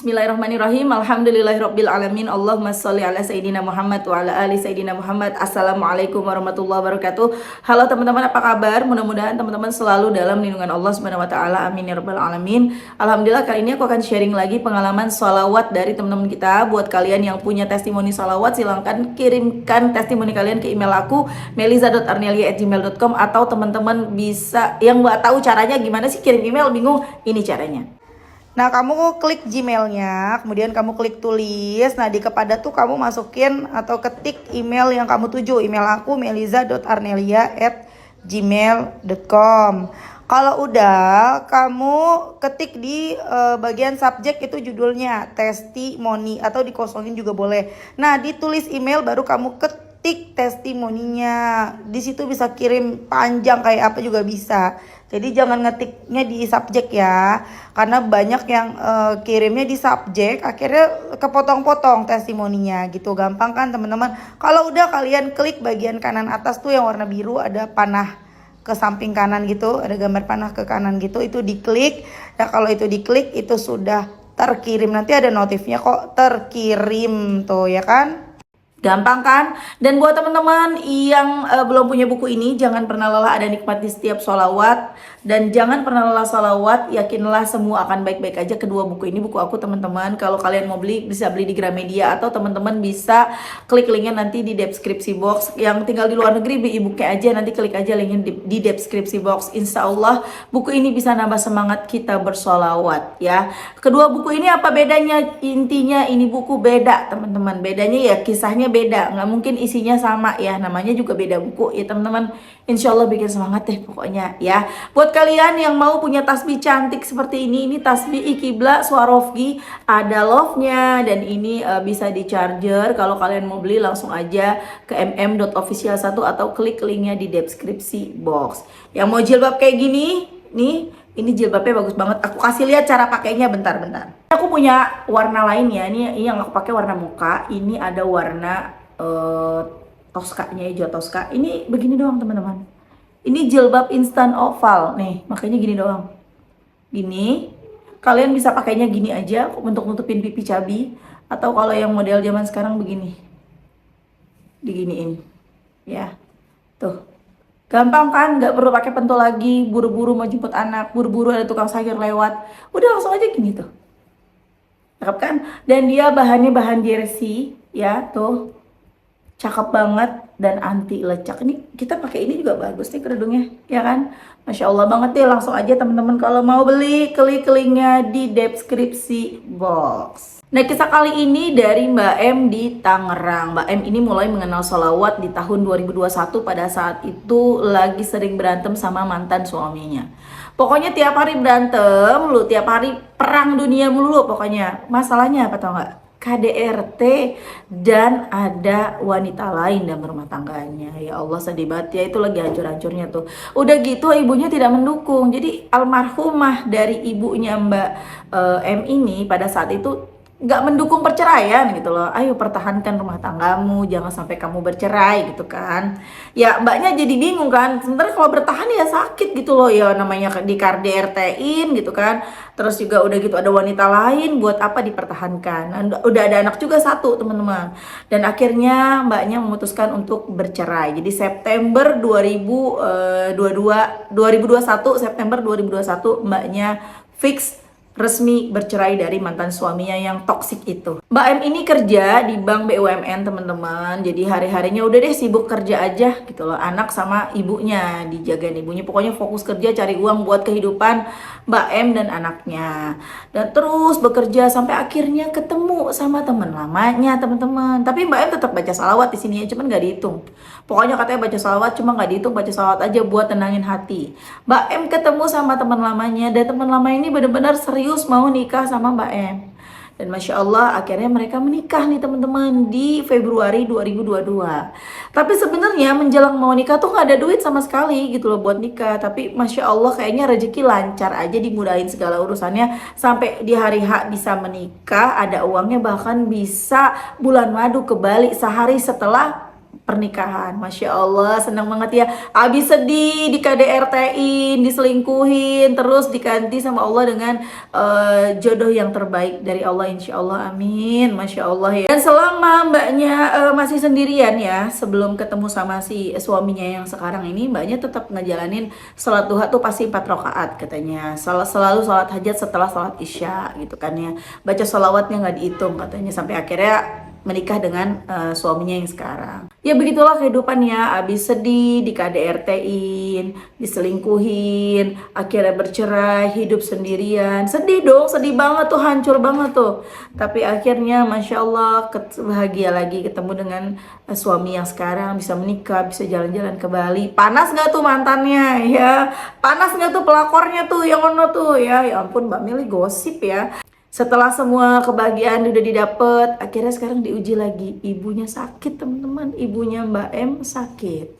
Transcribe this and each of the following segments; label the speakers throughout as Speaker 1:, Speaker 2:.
Speaker 1: Bismillahirrahmanirrahim. Alhamdulillahirabbil alamin. Allahumma sholli ala sayidina Muhammad wa ala ali sayidina Muhammad. Assalamualaikum warahmatullahi wabarakatuh. Halo teman-teman, apa kabar? Mudah-mudahan teman-teman selalu dalam lindungan Allah Subhanahu wa taala. Amin ya rabbal alamin. Alhamdulillah, kali ini aku akan sharing lagi pengalaman sholawat dari teman-teman kita. Buat kalian yang punya testimoni sholawat, silahkan kirimkan testimoni kalian ke email aku meliza.arnelia@gmail.com, atau teman-teman bisa yang nggak tahu caranya gimana sih kirim email, bingung, ini caranya. Nah, kamu klik Gmailnya, kemudian kamu klik tulis. Nah, di kepada tuh kamu masukin atau ketik email yang kamu tuju. Email aku meliza.arnelia@gmail.com. Kalau udah, kamu ketik di bagian subjek itu judulnya testimoni, atau dikosongin juga boleh. Nah, ditulis email baru kamu ketik testimoninya. Di situ bisa kirim panjang kayak apa juga bisa. Jadi jangan ngetiknya di subjek ya, karena banyak yang kirimnya di subjek, akhirnya kepotong-potong testimoninya gitu. Gampang kan teman-teman? Kalau udah, kalian klik bagian kanan atas tuh yang warna biru, ada panah ke samping kanan gitu, ada gambar panah ke kanan gitu, itu diklik. Nah, kalau itu diklik, itu sudah terkirim. Nanti ada notifnya kok terkirim tuh ya kan? Gampang kan? Dan buat teman-teman yang belum punya buku ini, jangan pernah lelah ada nikmat di setiap sholawat. Dan jangan pernah lelah sholawat, yakinlah semua akan baik-baik aja. Kedua buku ini buku aku teman-teman. Kalau kalian mau beli, bisa beli di Gramedia, atau teman-teman bisa klik linknya nanti di deskripsi box. Yang tinggal di luar negeri, beli e-booknya aja, nanti klik aja linknya di deskripsi box. Insya Allah buku ini bisa nambah semangat kita bersholawat ya. Kedua buku ini apa bedanya? Intinya ini buku beda teman-teman. Bedanya ya kisahnya beda, nggak mungkin isinya sama ya, namanya juga beda buku ya teman-teman. Insya Allah bikin semangat deh pokoknya ya. Buat kalian yang mau punya tasbih cantik seperti ini tasbih Iqibla Swarovski, ada love-nya, dan ini bisa di charger. Kalau kalian mau beli langsung aja ke mm.official1 atau klik linknya di deskripsi box. Yang mau jilbab kayak gini nih, ini jilbabnya bagus banget. Aku kasih lihat cara pakainya bentar-bentar. Aku punya warna lain ya. Ini yang aku pakai warna muka. Ini ada warna toskanya, hijau toska. Ini begini doang teman-teman. Ini jilbab instan oval nih, makanya gini doang. Gini. Kalian bisa pakainya gini aja untuk nutupin pipi cabi, atau kalau yang model zaman sekarang begini, diginiin ya. Tuh. Gampang kan, nggak perlu pakai pentul lagi, buru-buru mau jemput anak, buru-buru ada tukang sayur lewat, udah langsung aja gini tuh. Cakep kan? Dan dia bahannya bahan jersey ya, tuh. Cakep banget dan anti lecak. Ini kita pakai ini juga bagus nih kerudungnya, ya kan? Masya Allah banget deh. Langsung aja teman-teman kalau mau beli, klik linknya di deskripsi box. Nah, kisah kali ini dari Mbak M di Tangerang. Mbak M ini mulai mengenal sholawat di tahun 2021. Pada saat itu lagi sering berantem sama mantan suaminya. Pokoknya tiap hari berantem lu, tiap hari perang dunia mulu pokoknya. Masalahnya apa tau nggak? KDRT dan ada wanita lain dalam rumah tangganya. Ya Allah, sedih banget ya, itu lagi hancur-hancurnya tuh. Udah gitu ibunya tidak mendukung. Jadi almarhumah dari ibunya Mbak M ini pada saat itu nggak mendukung perceraian gitu loh. Ayo pertahankan rumah tanggamu, jangan sampai kamu bercerai gitu kan. Ya mbaknya jadi bingung kan, sebenarnya kalau bertahan ya sakit gitu loh ya, namanya di KDRT-in gitu kan. Terus juga udah gitu ada wanita lain, buat apa dipertahankan. Nah, udah ada anak juga satu teman-teman. Dan akhirnya mbaknya memutuskan untuk bercerai. Jadi September 2021, September 2021 mbaknya fix resmi bercerai dari mantan suaminya yang toksik itu. Mbak M ini kerja di bank BUMN teman-teman. Jadi hari-harinya udah deh sibuk kerja aja gitu loh. Anak sama ibunya dijagain ibunya. Pokoknya fokus kerja cari uang buat kehidupan Mbak M dan anaknya. Dan terus bekerja sampai akhirnya ketemu sama teman lamanya teman-teman. Tapi Mbak M tetap baca salawat di sini ya, cuman nggak dihitung. Pokoknya katanya baca salawat cuma nggak dihitung, baca salawat aja buat tenangin hati. Mbak M ketemu sama teman lamanya, dan teman lama ini benar-benar serius mau nikah sama Mbak M. Dan Masya Allah akhirnya mereka menikah nih teman-teman di Februari 2022. Tapi sebenarnya menjelang mau nikah tuh nggak ada duit sama sekali gitu loh buat nikah. Tapi Masya Allah kayaknya rezeki lancar aja, dimudahin segala urusannya. Sampai di hari H bisa menikah, ada uangnya, bahkan bisa bulan madu ke Bali sehari setelah pernikahan. Masya Allah, senang banget ya. Abis sedih, di KDRT-in, diselingkuhin, terus diganti sama Allah dengan jodoh yang terbaik dari Allah, insya Allah, amin. Masya Allah ya. Dan selama mbaknya masih sendirian ya, sebelum ketemu sama si suaminya yang sekarang ini, mbaknya tetap ngejalanin sholat duha tuh pasti 4 rakaat katanya. Selalu sholat hajat setelah sholat isya gitu kan ya. Baca sholawatnya nggak dihitung katanya, sampai akhirnya menikah dengan suaminya yang sekarang. Ya begitulah kehidupannya, abis sedih, di KDRT-in, diselingkuhin, akhirnya bercerai, hidup sendirian. Sedih dong, sedih banget tuh, hancur banget tuh. Tapi akhirnya Masya Allah bahagia lagi ketemu dengan suami yang sekarang, bisa menikah, bisa jalan-jalan ke Bali. Panas gak tuh mantannya ya? Panas gak tuh pelakornya tuh yang ono tuh ya? Ya ampun, Mbak Mili gosip ya. Setelah semua kebahagiaan udah didapet, akhirnya sekarang diuji lagi. Ibunya sakit teman-teman, ibunya Mbak M sakit.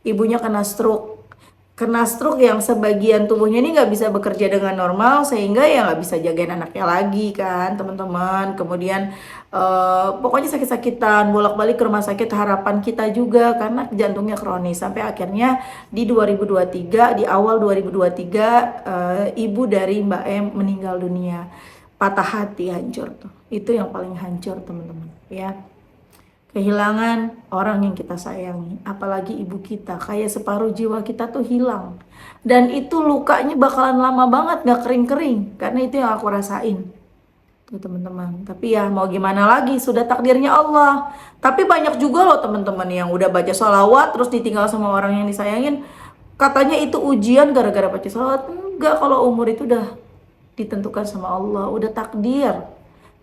Speaker 1: Ibunya kena stroke. Kena stroke yang sebagian tubuhnya ini nggak bisa bekerja dengan normal, sehingga ya nggak bisa jagain anaknya lagi kan teman-teman. Kemudian pokoknya sakit-sakitan, bolak-balik ke rumah sakit. Harapan kita juga karena jantungnya kronis. Sampai akhirnya di 2023, di awal 2023, ibu dari Mbak M meninggal dunia. Patah hati, hancur tuh. Itu yang paling hancur teman-teman ya. Kehilangan orang yang kita sayangi, apalagi ibu kita, kayak separuh jiwa kita tuh hilang. Dan itu lukanya bakalan lama banget, gak kering-kering, karena itu yang aku rasain tuh teman-teman. Tapi ya mau gimana lagi, sudah takdirnya Allah. Tapi banyak juga loh teman-teman yang udah baca sholawat terus ditinggal sama orang yang disayangin, katanya itu ujian gara-gara baca sholawat. Enggak, kalau umur itu udah ditentukan sama Allah, udah takdir.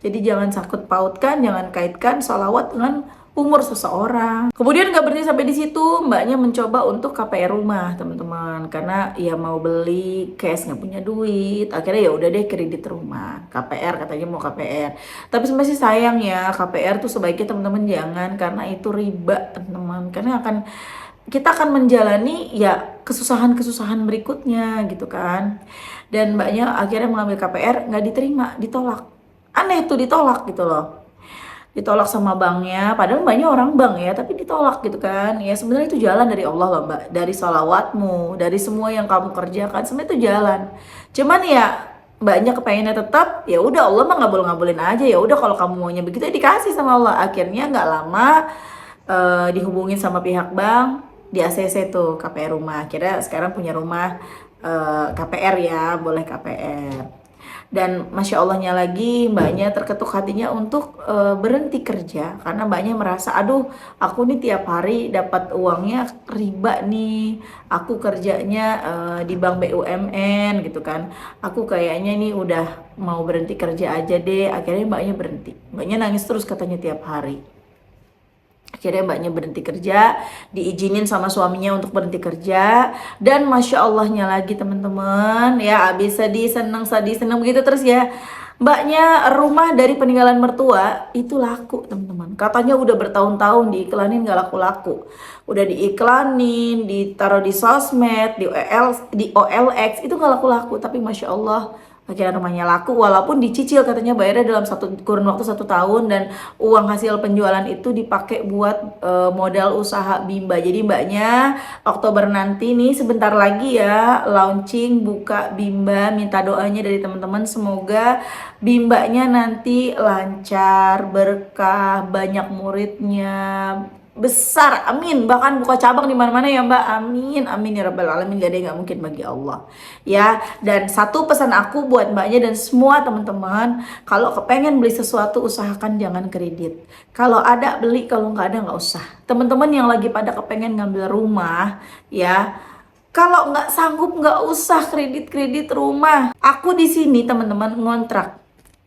Speaker 1: Jadi jangan sakut pautkan, jangan kaitkan sholawat dengan umur seseorang. Kemudian gak berhenti sampai di situ, mbaknya mencoba untuk KPR rumah teman-teman, karena ya mau beli cash nggak punya duit. Akhirnya ya udah deh kredit rumah, KPR katanya mau KPR. Tapi sebenarnya sih sayang ya, KPR tuh sebaiknya teman-teman jangan, karena itu riba teman-teman, karena kita akan menjalani ya kesusahan-kesusahan berikutnya gitu kan. Dan mbaknya akhirnya mengambil KPR, nggak diterima, ditolak. Aneh tuh, ditolak gitu loh. Ditolak sama banknya, padahal mbaknya orang bank ya, tapi ditolak gitu kan. Ya sebenarnya itu jalan dari Allah loh mbak, dari sholawatmu, dari semua yang kamu kerjakan, sebenarnya itu jalan. Cuman ya mbaknya kepengennya tetap, ya udah Allah mah ngabul-ngabulin aja, ya udah kalau kamu maunya begitu ya dikasih sama Allah. Akhirnya nggak lama dihubungin sama pihak bank, di ACC tuh KPR rumah. Akhirnya sekarang punya rumah KPR ya, boleh KPR. Dan Masya Allahnya lagi, mbaknya terketuk hatinya untuk berhenti kerja. Karena mbaknya merasa, aduh aku nih tiap hari dapat uangnya riba nih. Aku kerjanya di bank BUMN gitu kan. Aku kayaknya nih udah mau berhenti kerja aja deh. Akhirnya mbaknya berhenti. Mbaknya nangis terus katanya tiap hari. Akhirnya mbaknya berhenti kerja, diizinin sama suaminya untuk berhenti kerja. Dan Masya Allahnya lagi teman-teman, ya abis sedih seneng begitu terus ya. Mbaknya rumah dari peninggalan mertua itu laku teman-teman. Katanya udah bertahun-tahun diiklanin gak laku-laku. Udah diiklanin, ditaruh di sosmed, di OLX, itu gak laku-laku. Tapi Masya Allah, akhirnya rumahnya laku, walaupun dicicil katanya bayarnya dalam kurun waktu 1 tahun, dan uang hasil penjualan itu dipakai buat modal usaha Bimba. Jadi mbaknya Oktober nanti nih sebentar lagi ya launching buka Bimba. Minta doanya dari teman-teman, semoga Bimbanya nanti lancar, berkah, banyak muridnya, besar, amin. Bahkan buka cabang di mana-mana ya mbak, amin amin ya rabbal alamin. Gak ada yang gak mungkin bagi Allah ya. Dan satu pesan aku buat mbaknya dan semua teman-teman, kalau kepengen beli sesuatu usahakan jangan kredit. Kalau ada beli, kalau nggak ada nggak usah. Teman-teman yang lagi pada kepengen ngambil rumah ya, kalau nggak sanggup nggak usah kredit rumah. Aku di sini teman-teman ngontrak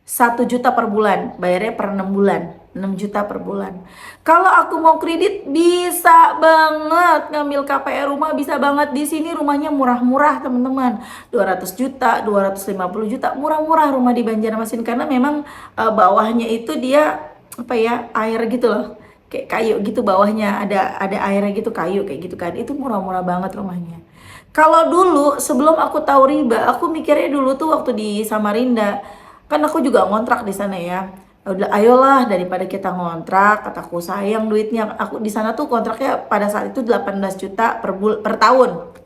Speaker 1: 1 juta per bulan, bayarnya per 6 bulan, 6 juta per bulan. Kalau aku mau kredit bisa banget ngambil KPR rumah, bisa banget. Di sini rumahnya murah-murah teman-teman, 200 juta, 250 juta, murah-murah rumah di Banjarmasin. Karena memang bawahnya itu dia apa ya, air gitu loh, kayak kayu gitu, bawahnya ada airnya gitu, kayu kayak gitu kan. Itu murah-murah banget rumahnya. Kalau dulu sebelum aku tahu riba, aku mikirnya dulu tuh waktu di Samarinda, kan aku juga ngontrak di sana ya. Udah ayolah daripada kita ngontrak, kataku sayang duitnya. Aku di sana tuh kontraknya pada saat itu 18 juta per tahun.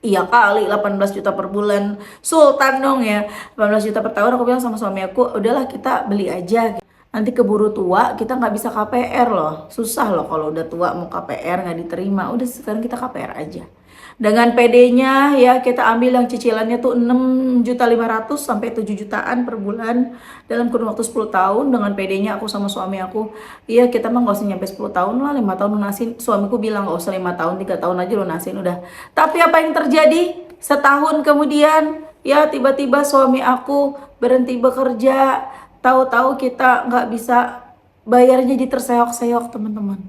Speaker 1: Iya kali 18 juta per bulan, sultan dong ya. 18 juta per tahun. Aku bilang sama suami aku, udahlah kita beli aja, nanti keburu tua kita nggak bisa KPR loh, susah loh kalau udah tua mau KPR nggak diterima. Udah sekarang kita KPR aja. Dengan PD-nya ya kita ambil yang cicilannya tuh 6.500.000 sampai 7 jutaan per bulan dalam kurun waktu 10 tahun. Dengan PD-nya aku sama suami aku, iya kita mah nggak usah nyampe 10 tahun lah, 5 tahun lunasin. Suamiku bilang nggak usah 5 tahun, 3 tahun aja lunasin udah. Tapi apa yang terjadi? Setahun kemudian ya tiba-tiba suami aku berhenti bekerja. Tahu-tahu kita nggak bisa bayarnya, jadi terseok-seok teman-teman.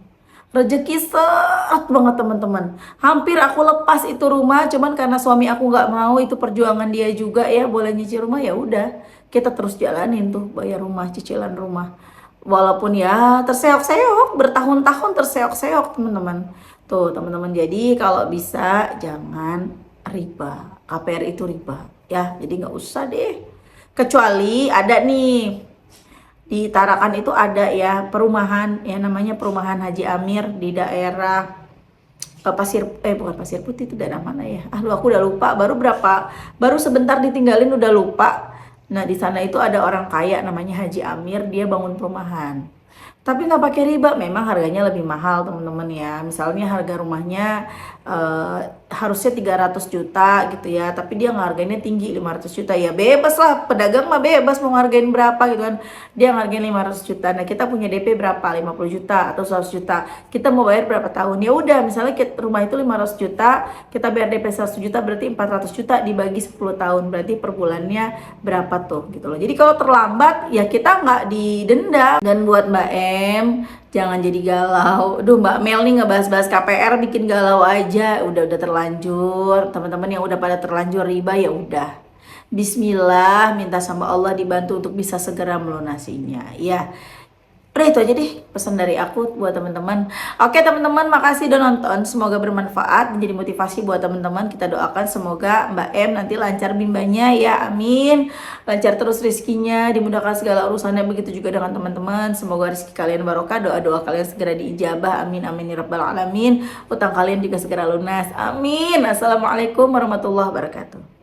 Speaker 1: Rezeki seret banget teman-teman. Hampir aku lepas itu rumah, cuman karena suami aku nggak mau, itu perjuangan dia juga ya, boleh nyicil rumah ya udah. Kita terus jalanin tuh bayar rumah, cicilan rumah. Walaupun ya terseok-seok, bertahun-tahun terseok-seok teman-teman. Tuh teman-teman, jadi kalau bisa jangan riba. KPR itu riba ya, jadi nggak usah deh. Kecuali ada nih di Tarakan itu ada ya perumahan ya, namanya perumahan Haji Amir di daerah bukan Pasir Putih, itu daerah mana ya? Aku udah lupa. Baru sebentar ditinggalin udah lupa. Nah di sana itu ada orang kaya namanya Haji Amir, dia bangun perumahan. Tapi nggak pakai riba, memang harganya lebih mahal teman-teman ya. Misalnya harga rumahnya harusnya 300 juta gitu ya, tapi dia ngehargainnya tinggi 500 juta. Ya bebas lah, pedagang mah bebas mau ngargain berapa gitu kan. Dia ngargain 500 juta. Nah kita punya DP berapa? 50 juta atau 100 juta. Kita mau bayar berapa tahun? Ya udah, misalnya rumah itu 500 juta, kita bayar DP 100 juta, berarti 400 juta dibagi 10 tahun. Berarti per bulannya berapa tuh gitu loh. Jadi kalau terlambat ya kita nggak didenda. Dan buat Mbak jangan jadi galau. Duh Mbak Mel nih ngebahas-bahas KPR bikin galau aja. Udah terlanjur. Teman-teman yang udah pada terlanjur riba ya udah. Bismillah, minta sama Allah dibantu untuk bisa segera melunasinya. Ya. Udah itu aja deh pesan dari aku buat teman-teman. Oke teman-teman, makasih udah nonton. Semoga bermanfaat, menjadi motivasi buat teman-teman. Kita doakan semoga Mbak M nanti lancar bimbanya ya, amin. Lancar terus rezekinya, dimudahkan segala urusannya. Begitu juga dengan teman-teman. Semoga rezeki kalian barokah, doa-doa kalian segera diijabah, amin amin ya rabbal alamin. Utang kalian juga segera lunas, amin. Assalamualaikum warahmatullahi wabarakatuh.